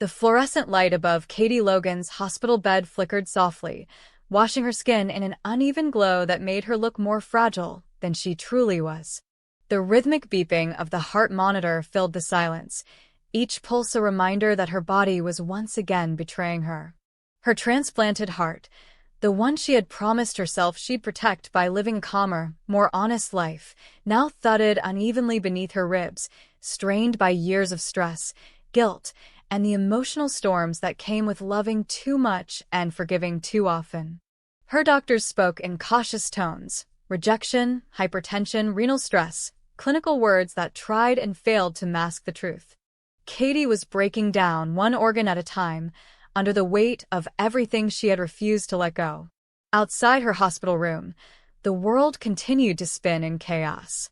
The fluorescent light above Katie Logan's hospital bed flickered softly, washing her skin in an uneven glow that made her look more fragile than she truly was. The rhythmic beeping of the heart monitor filled the silence, each pulse a reminder that her body was once again betraying her. Her transplanted heart, the one she had promised herself she'd protect by living a calmer, more honest life, now thudded unevenly beneath her ribs, strained by years of stress, guilt, and the emotional storms that came with loving too much and forgiving too often. Her doctors spoke in cautious tones: rejection, hypertension, renal stress, clinical words that tried and failed to mask the truth. Katie was breaking down, one organ at a time, under the weight of everything she had refused to let go. Outside her hospital room, the world continued to spin in chaos.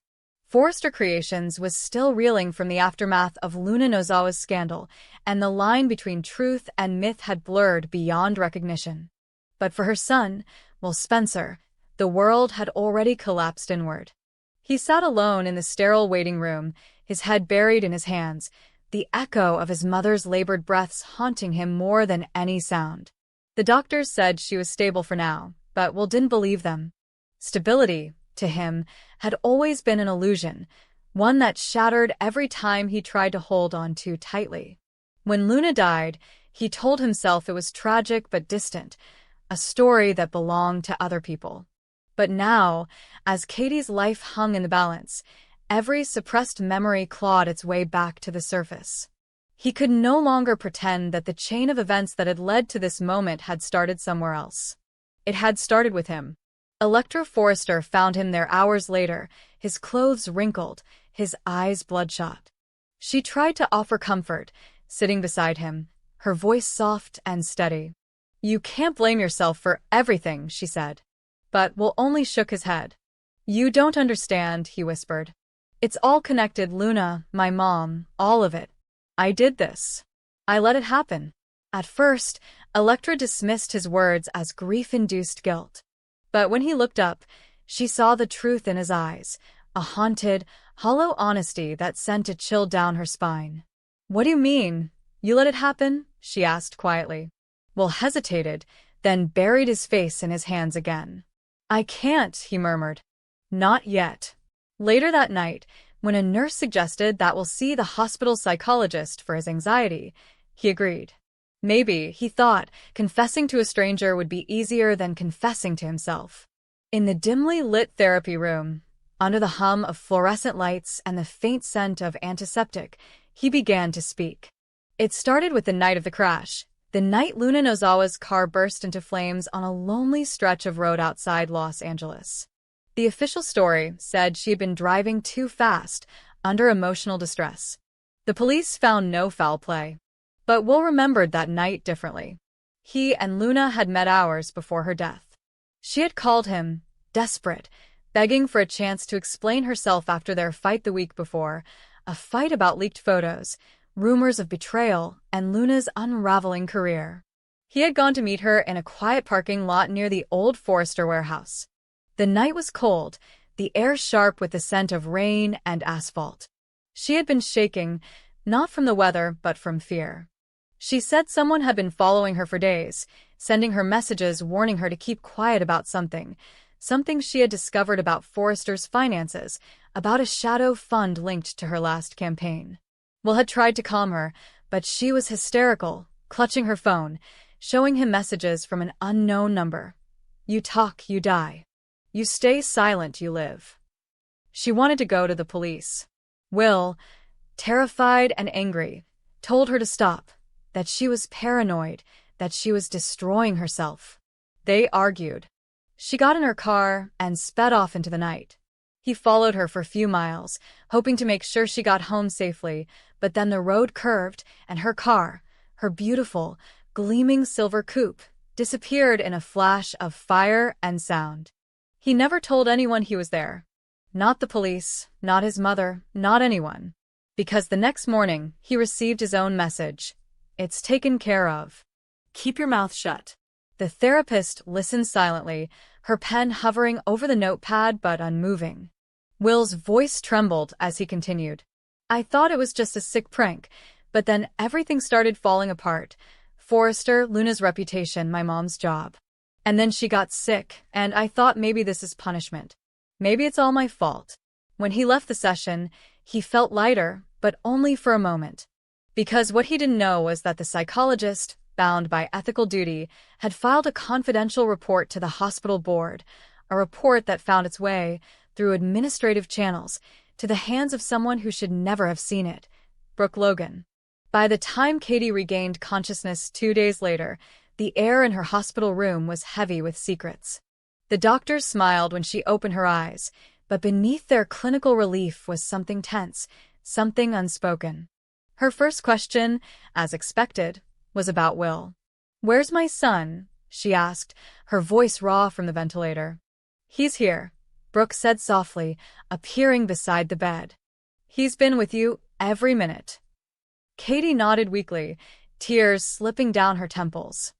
Forrester Creations was still reeling from the aftermath of Luna Nozawa's scandal, and the line between truth and myth had blurred beyond recognition. But for her son, Will Spencer, the world had already collapsed inward. He sat alone in the sterile waiting room, his head buried in his hands, the echo of his mother's labored breaths haunting him more than any sound. The doctors said she was stable for now, but Will didn't believe them. Stability, to him, had always been an illusion, one that shattered every time he tried to hold on too tightly. When Luna died, he told himself it was tragic but distant, a story that belonged to other people. But now, as Katie's life hung in the balance, every suppressed memory clawed its way back to the surface. He could no longer pretend that the chain of events that had led to this moment had started somewhere else. It had started with him. Electra Forrester found him there hours later, his clothes wrinkled, his eyes bloodshot. She tried to offer comfort, sitting beside him, her voice soft and steady. "You can't blame yourself for everything," she said. But Will only shook his head. "You don't understand," he whispered. "It's all connected, Luna, my mom, all of it. I did this. I let it happen." At first, Electra dismissed his words as grief-induced guilt. But when he looked up, she saw the truth in his eyes, a haunted, hollow honesty that sent a chill down her spine. "What do you mean? You let it happen?" she asked quietly. Will hesitated, then buried his face in his hands again. "I can't," he murmured. "Not yet." Later that night, when a nurse suggested that Will see the hospital psychologist for his anxiety, he agreed. Maybe, he thought, confessing to a stranger would be easier than confessing to himself. In the dimly lit therapy room, under the hum of fluorescent lights and the faint scent of antiseptic, he began to speak. It started with the night of the crash, the night Luna Nozawa's car burst into flames on a lonely stretch of road outside Los Angeles. The official story said she had been driving too fast, under emotional distress. The police found no foul play. But Will remembered that night differently. He and Luna had met hours before her death. She had called him, desperate, begging for a chance to explain herself after their fight the week before, a fight about leaked photos, rumors of betrayal, and Luna's unraveling career. He had gone to meet her in a quiet parking lot near the old Forrester warehouse. The night was cold, the air sharp with the scent of rain and asphalt. She had been shaking, not from the weather but from fear. She said someone had been following her for days, sending her messages warning her to keep quiet about something she had discovered about Forrester's finances, about a shadow fund linked to her last campaign. Will had tried to calm her, but she was hysterical, clutching her phone, showing him messages from an unknown number. "You talk, you die. You stay silent, you live." She wanted to go to the police. Will, terrified and angry, told her to stop, that she was paranoid, that she was destroying herself. They argued. She got in her car and sped off into the night. He followed her for a few miles, hoping to make sure she got home safely, but then the road curved and her car, her beautiful, gleaming silver coupe, disappeared in a flash of fire and sound. He never told anyone he was there. Not the police, not his mother, not anyone. Because the next morning, he received his own message. "It's taken care of. Keep your mouth shut." The therapist listened silently, her pen hovering over the notepad but unmoving. Will's voice trembled as he continued. "I thought it was just a sick prank. But then everything started falling apart. Forrester, Luna's reputation, my mom's job. And then she got sick, and I thought maybe this is punishment. Maybe it's all my fault. When he left the session, he felt lighter, but only for a moment. Because what he didn't know was that the psychologist, bound by ethical duty, had filed a confidential report to the hospital board, a report that found its way, through administrative channels, to the hands of someone who should never have seen it, Brooke Logan. By the time Katie regained consciousness 2 days later, the air in her hospital room was heavy with secrets. The doctors smiled when she opened her eyes, but beneath their clinical relief was something tense, something unspoken. Her first question, as expected, was about Will. "Where's my son?" she asked, her voice raw from the ventilator. "He's here," Brooke said softly, appearing beside the bed. "He's been with you every minute." Katie nodded weakly, tears slipping down her temples.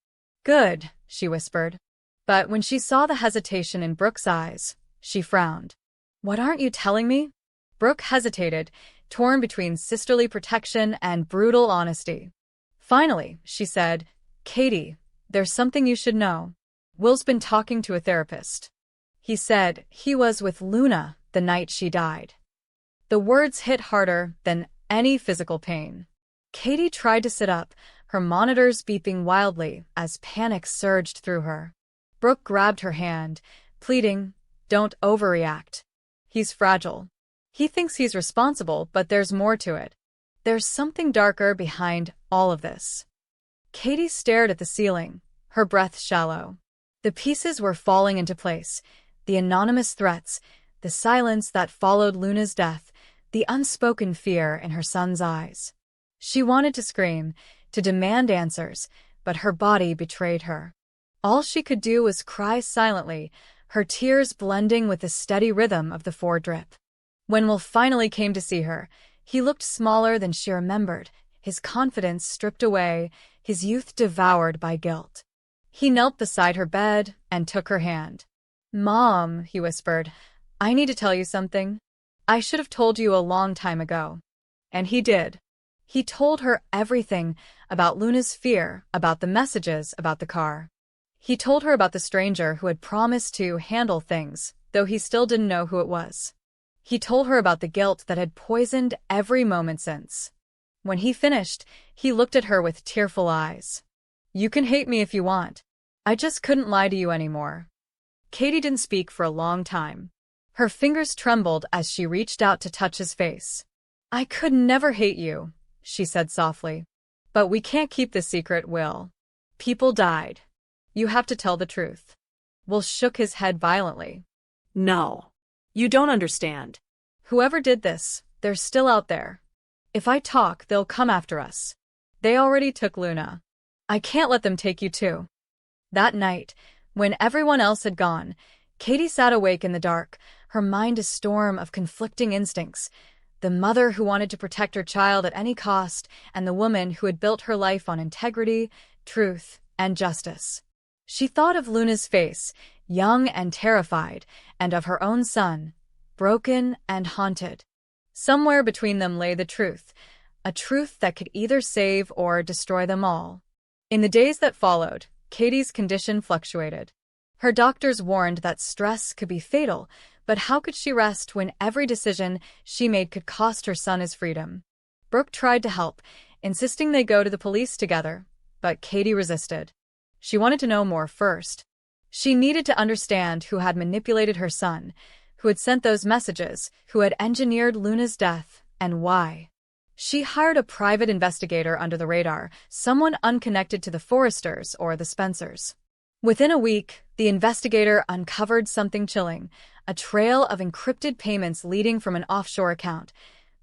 "Good," she whispered. But when she saw the hesitation in Brooke's eyes, she frowned. "What aren't you telling me?" Brooke hesitated, torn between sisterly protection and brutal honesty. Finally, she said, "Katie, there's something you should know. Will's been talking to a therapist. He said he was with Luna the night she died." The words hit harder than any physical pain. Katie tried to sit up, her monitors beeping wildly as panic surged through her. Brooke grabbed her hand, pleading, "Don't overreact. He's fragile. He thinks he's responsible, but there's more to it. There's something darker behind all of this." Katie stared at the ceiling, her breath shallow. The pieces were falling into place, the anonymous threats, the silence that followed Luna's death, the unspoken fear in her son's eyes. She wanted to scream, to demand answers, but her body betrayed her. All she could do was cry silently, her tears blending with the steady rhythm of the four-drip. When Will finally came to see her, he looked smaller than she remembered, his confidence stripped away, his youth devoured by guilt. He knelt beside her bed and took her hand. "Mom," he whispered, "I need to tell you something. I should have told you a long time ago." And he did. He told her everything about Luna's fear, about the messages, about the car. He told her about the stranger who had promised to handle things, though he still didn't know who it was. He told her about the guilt that had poisoned every moment since. When he finished, he looked at her with tearful eyes. "You can hate me if you want. I just couldn't lie to you anymore." Katie didn't speak for a long time. Her fingers trembled as she reached out to touch his face. "I could never hate you," she said softly. "But we can't keep this secret, Will. People died. You have to tell the truth." Will shook his head violently. "No. You don't understand." "Whoever did this, they're still out there. If I talk, they'll come after us. They already took Luna. I can't let them take you too." That night, when everyone else had gone, Katie sat awake in the dark, her mind a storm of conflicting instincts. The mother who wanted to protect her child at any cost, and the woman who had built her life on integrity, truth, and justice. She thought of Luna's face, young and terrified, and of her own son, broken and haunted. Somewhere between them lay the truth, a truth that could either save or destroy them all. In the days that followed, Katie's condition fluctuated. Her doctors warned that stress could be fatal, but how could she rest when every decision she made could cost her son his freedom? Brooke tried to help, insisting they go to the police together, but Katie resisted. She wanted to know more first. She needed to understand who had manipulated her son, who had sent those messages, who had engineered Luna's death, and why. She hired a private investigator under the radar, someone unconnected to the Forresters or the Spencers. Within a week, the investigator uncovered something chilling, a trail of encrypted payments leading from an offshore account,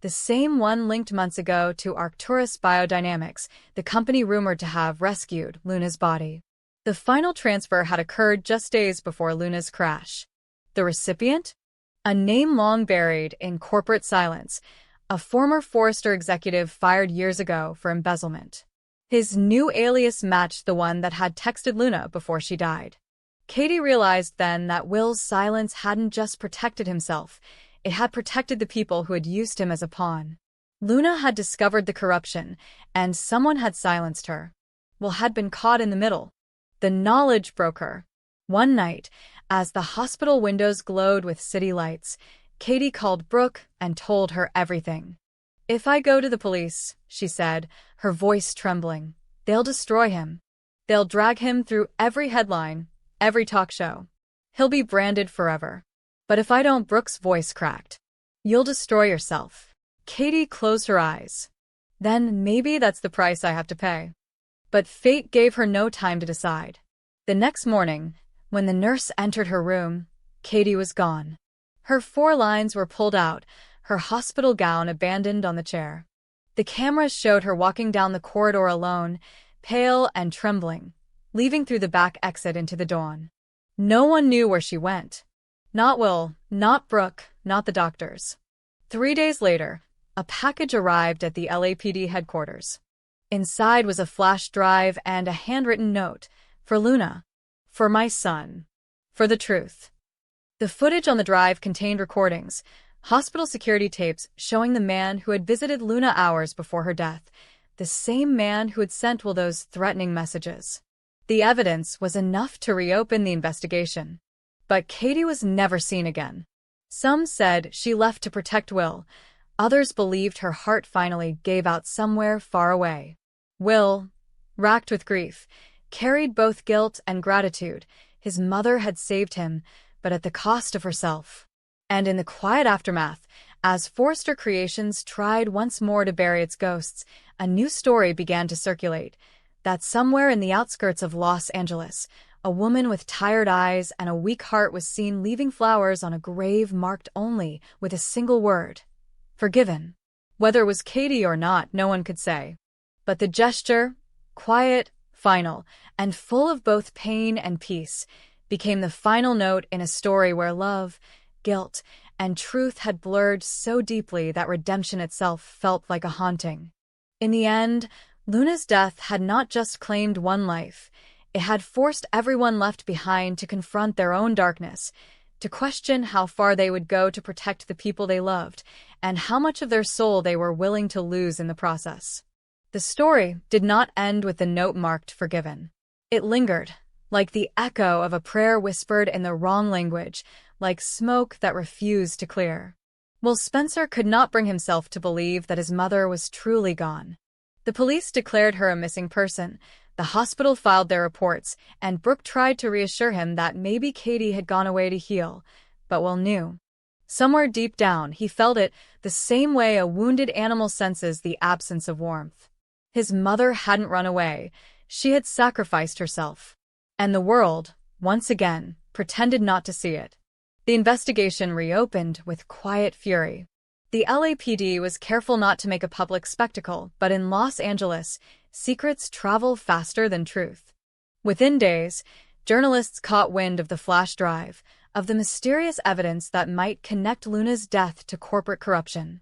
the same one linked months ago to Arcturus Biodynamics, the company rumored to have rescued Luna's body. The final transfer had occurred just days before Luna's crash. The recipient? A name long buried in corporate silence, a former Forrester executive fired years ago for embezzlement. His new alias matched the one that had texted Luna before she died. Katie realized then that Will's silence hadn't just protected himself, it had protected the people who had used him as a pawn. Luna had discovered the corruption, and someone had silenced her. Well, had been caught in the middle. The knowledge broke her. One night, as the hospital windows glowed with city lights, Katie called Brooke and told her everything. "If I go to the police," she said, her voice trembling, "they'll destroy him. They'll drag him through every headline, every talk show. He'll be branded forever. But if I don't," Brooke's voice cracked, "you'll destroy yourself." Katie closed her eyes. Then maybe that's the price I have to pay. But fate gave her no time to decide. The next morning, when the nurse entered her room, Katie was gone. Her 4 lines were pulled out, her hospital gown abandoned on the chair. The cameras showed her walking down the corridor alone, pale and trembling, leaving through the back exit into the dawn. No one knew where she went. Not Will, not Brooke, not the doctors. 3 days later, a package arrived at the LAPD headquarters. Inside was a flash drive and a handwritten note. "For Luna. For my son. For the truth." The footage on the drive contained recordings, hospital security tapes showing the man who had visited Luna hours before her death, the same man who had sent Will those threatening messages. The evidence was enough to reopen the investigation. But Katie was never seen again. Some said she left to protect Will. Others believed her heart finally gave out somewhere far away. Will, racked with grief, carried both guilt and gratitude. His mother had saved him, but at the cost of herself. And in the quiet aftermath, as Forrester Creations tried once more to bury its ghosts, a new story began to circulate, that somewhere in the outskirts of Los Angeles, a woman with tired eyes and a weak heart was seen leaving flowers on a grave marked only with a single word: forgiven. Whether it was Katie or not, no one could say. But the gesture, quiet, final, and full of both pain and peace, became the final note in a story where love, guilt, and truth had blurred so deeply that redemption itself felt like a haunting. In the end, Luna's death had not just claimed one life, it had forced everyone left behind to confront their own darkness, to question how far they would go to protect the people they loved, and how much of their soul they were willing to lose in the process. The story did not end with the note marked forgiven. It lingered, like the echo of a prayer whispered in the wrong language, like smoke that refused to clear. Will Spencer could not bring himself to believe that his mother was truly gone. The police declared her a missing person, the hospital filed their reports, and Brooke tried to reassure him that maybe Katie had gone away to heal, but Will knew. Somewhere deep down, he felt it, the same way a wounded animal senses the absence of warmth. His mother hadn't run away, she had sacrificed herself. And the world, once again, pretended not to see it. The investigation reopened with quiet fury. The LAPD was careful not to make a public spectacle, but in Los Angeles, secrets travel faster than truth. Within days, journalists caught wind of the flash drive, of the mysterious evidence that might connect Luna's death to corporate corruption.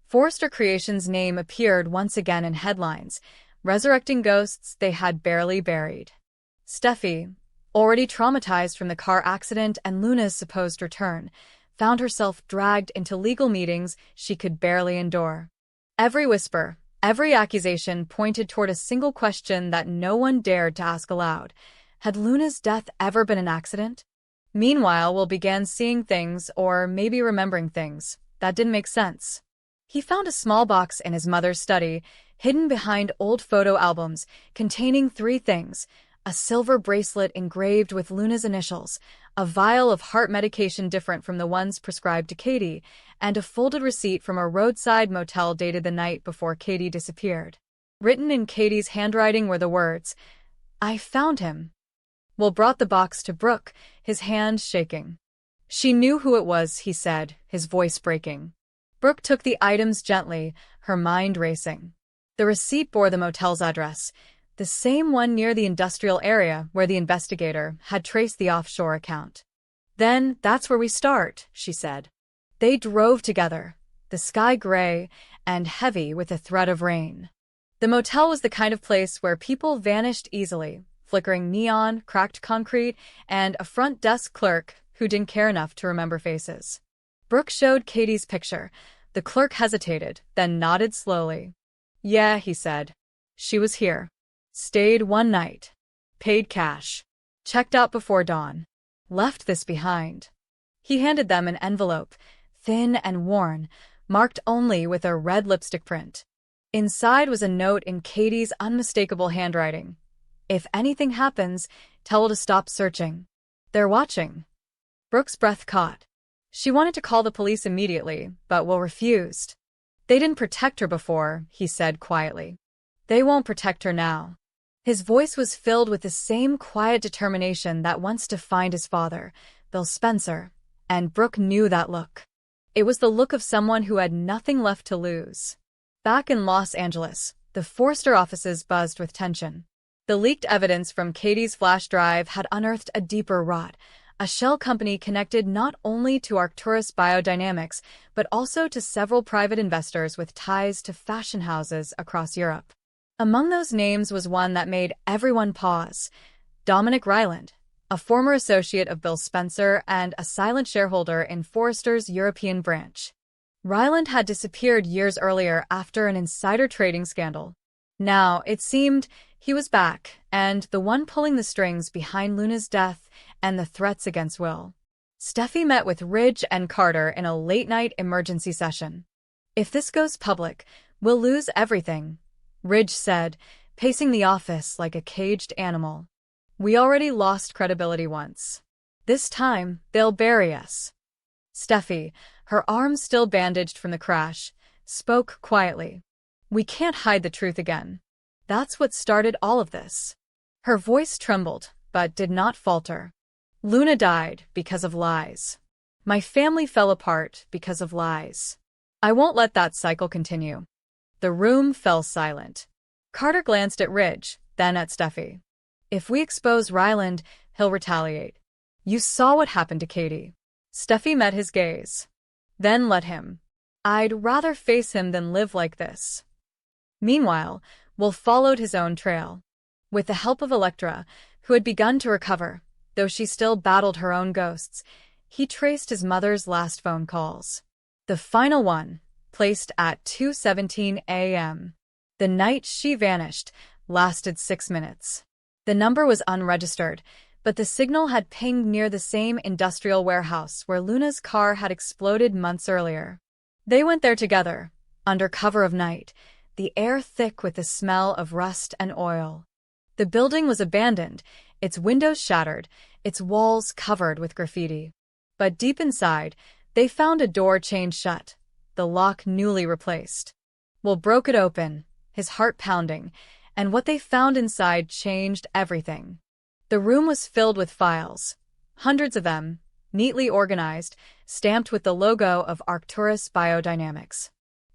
Forrester Creations' name appeared once again in headlines, resurrecting ghosts they had barely buried. Steffi, already traumatized from the car accident and Luna's supposed return, found herself dragged into legal meetings she could barely endure. Every whisper, every accusation pointed toward a single question that no one dared to ask aloud. Had Luna's death ever been an accident? Meanwhile, Will began seeing things, or maybe remembering things, that didn't make sense. He found a small box in his mother's study, hidden behind old photo albums, containing 3 things: a silver bracelet engraved with Luna's initials, a vial of heart medication different from the ones prescribed to Katie, and a folded receipt from a roadside motel dated the night before Katie disappeared. Written in Katie's handwriting were the words, "I found him." Will brought the box to Brooke, his hand shaking. "She knew who it was," he said, his voice breaking. Brooke took the items gently, her mind racing. The receipt bore the motel's address, the same one near the industrial area where the investigator had traced the offshore account. "Then that's where we start," she said. They drove together, the sky gray and heavy with a threat of rain. The motel was the kind of place where people vanished easily, flickering neon, cracked concrete, and a front desk clerk who didn't care enough to remember faces. Brooke showed Katie's picture, The clerk hesitated, then nodded slowly. Yeah, he said. She was here. Stayed one night. Paid cash. Checked out before dawn. Left this behind. He handed them an envelope, thin and worn, marked only with a red lipstick print. Inside was a note in Katie's unmistakable handwriting. If anything happens, tell her to stop searching. They're watching. Brooke's breath caught. She wanted to call the police immediately, but Will refused. They didn't protect her before, he said quietly. They won't protect her now. His voice was filled with the same quiet determination that once defined his father, Bill Spencer, and Brooke knew that look. It was the look of someone who had nothing left to lose. Back in Los Angeles, the Forrester offices buzzed with tension. The leaked evidence from Katie's flash drive had unearthed a deeper rot, a shell company connected not only to Arcturus Biodynamics, but also to several private investors with ties to fashion houses across Europe. Among those names was one that made everyone pause: Dominic Ryland, a former associate of Bill Spencer and a silent shareholder in Forrester's European branch. Ryland had disappeared years earlier after an insider trading scandal. Now, it seemed, he was back, and the one pulling the strings behind Luna's death and the threats against Will. Steffi met with Ridge and Carter in a late-night emergency session. If this goes public, we'll lose everything, Ridge said, pacing the office like a caged animal. We already lost credibility once. This time, they'll bury us. Steffi, her arms still bandaged from the crash, spoke quietly. We can't hide the truth again. That's what started all of this. Her voice trembled, but did not falter. Luna died because of lies. My family fell apart because of lies. I won't let that cycle continue. The room fell silent. Carter glanced at Ridge, then at Steffi. If we expose Ryland, he'll retaliate. You saw what happened to Katie. Steffi met his gaze. Then let him. I'd rather face him than live like this. Meanwhile, Will followed his own trail. With the help of Elektra, who had begun to recover, though she still battled her own ghosts, he traced his mother's last phone calls. The final one, placed at 2:17 a.m. The night she vanished, lasted 6 minutes. The number was unregistered, but the signal had pinged near the same industrial warehouse where Luna's car had exploded months earlier. They went there together, under cover of night, the air thick with the smell of rust and oil. The building was abandoned, its windows shattered, its walls covered with graffiti. But deep inside, they found a door chained shut, the lock newly replaced. Will broke it open, his heart pounding, and what they found inside changed everything. The room was filled with files, hundreds of them, neatly organized, stamped with the logo of Arcturus Biodynamics.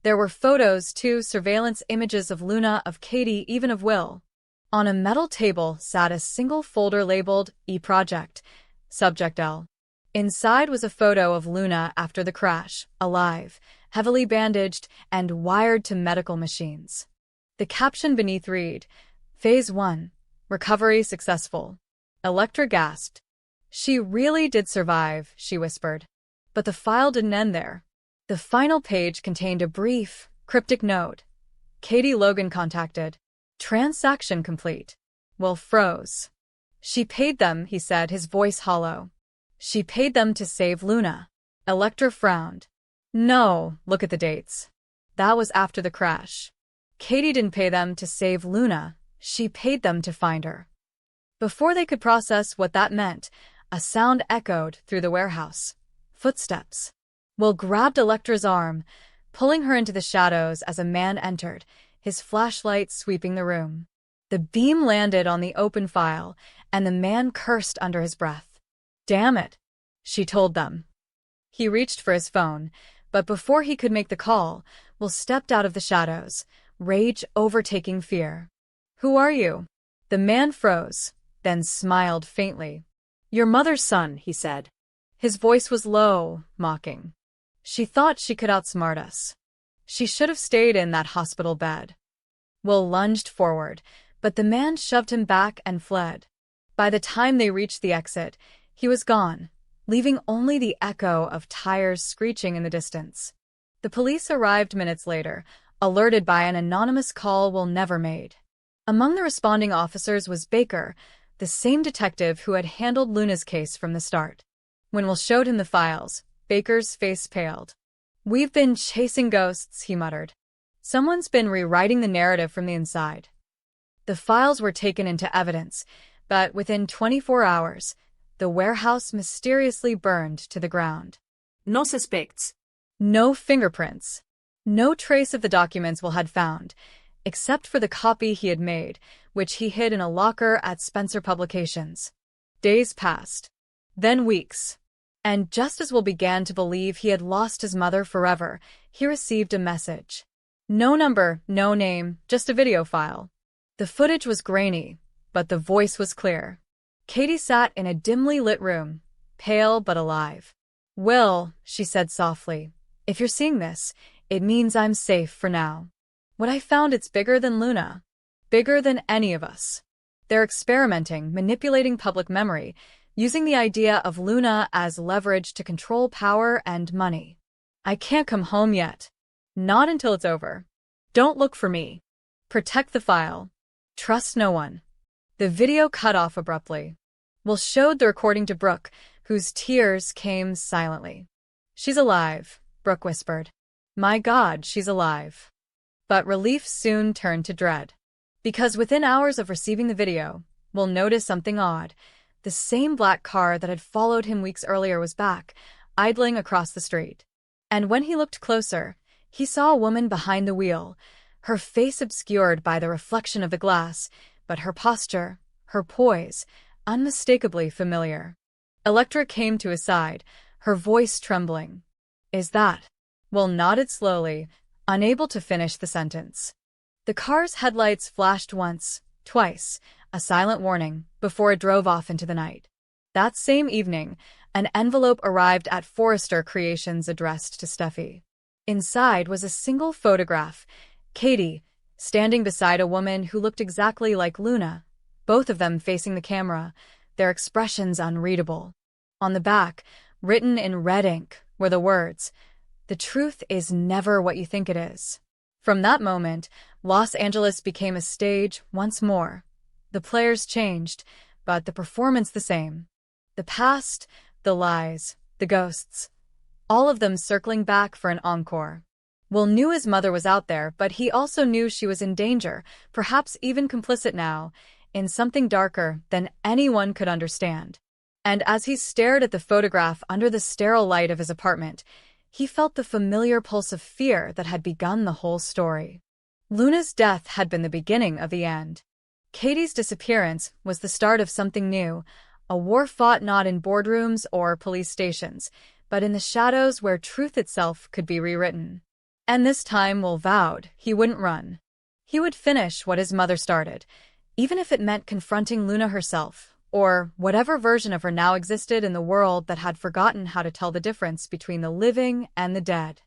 There were photos, too, surveillance images of Luna, of Katie, even of Will. On a metal table sat a single folder labeled E-Project, Subject L. Inside was a photo of Luna after the crash, alive, heavily bandaged, and wired to medical machines. The caption beneath read, Phase 1, Recovery Successful. Elektra gasped. She really did survive, she whispered. But the file didn't end there. The final page contained a brief, cryptic note. Katie Logan contacted. Transaction complete. Will froze. She paid them, he said, his voice hollow. She paid them to save Luna. Elektra frowned. No, look at the dates. That was after the crash. Katie didn't pay them to save Luna, she paid them to find her. Before they could process what that meant, a sound echoed through the warehouse. Footsteps. Will grabbed Elektra's arm, pulling her into the shadows as a man entered, his flashlight sweeping the room. The beam landed on the open file, and the man cursed under his breath. Damn it, she told them. He reached for his phone, but before he could make the call, Will stepped out of the shadows, rage overtaking fear. Who are you? The man froze, then smiled faintly. Your mother's son, he said. His voice was low, mocking. She thought she could outsmart us. She should have stayed in that hospital bed. Will lunged forward, but the man shoved him back and fled. By the time they reached the exit, he was gone, leaving only the echo of tires screeching in the distance. The police arrived minutes later, alerted by an anonymous call Will never made. Among the responding officers was Baker, the same detective who had handled Luna's case from the start. When Will showed him the files, Baker's face paled. "We've been chasing ghosts," he muttered. "Someone's been rewriting the narrative from the inside." The files were taken into evidence, but within 24 hours, the warehouse mysteriously burned to the ground. No suspects. No fingerprints. No trace of the documents Will had found, except for the copy he had made, which he hid in a locker at Spencer Publications. Days passed. Then weeks. And just as Will began to believe he had lost his mother forever, he received a message. No number, no name, just a video file. The footage was grainy, but the voice was clear. Katie sat in a dimly lit room, pale but alive. "Will," she said softly, "if you're seeing this, it means I'm safe for now. What I found, it's bigger than Luna. Bigger than any of us. They're experimenting, manipulating public memory, using the idea of Luna as leverage to control power and money. I can't come home yet. Not until it's over. Don't look for me. Protect the file. Trust no one." The video cut off abruptly. Will showed the recording to Brooke, whose tears came silently. "She's alive," Brooke whispered. "My God, she's alive." But relief soon turned to dread. Because within hours of receiving the video, Will noticed something odd. The same black car that had followed him weeks earlier was back, idling across the street. And when he looked closer, he saw a woman behind the wheel, her face obscured by the reflection of the glass, but her posture, her poise, unmistakably familiar. Electra came to his side, her voice trembling. "Is that?" Will nodded slowly, unable to finish the sentence. The car's headlights flashed once, twice, a silent warning, before it drove off into the night. That same evening, an envelope arrived at Forrester Creations addressed to Steffi. Inside was a single photograph, Katie, standing beside a woman who looked exactly like Luna, both of them facing the camera, their expressions unreadable. On the back, written in red ink, were the words, "The truth is never what you think it is." From that moment, Los Angeles became a stage once more. The players changed, but the performance the same. The past, the lies, the ghosts, all of them circling back for an encore. Will knew his mother was out there, but he also knew she was in danger, perhaps even complicit now, in something darker than anyone could understand. And as he stared at the photograph under the sterile light of his apartment, he felt the familiar pulse of fear that had begun the whole story. Luna's death had been the beginning of the end. Katie's disappearance was the start of something new, a war fought not in boardrooms or police stations, but in the shadows where truth itself could be rewritten. And this time Will vowed he wouldn't run. He would finish what his mother started, even if it meant confronting Luna herself, or whatever version of her now existed in the world that had forgotten how to tell the difference between the living and the dead.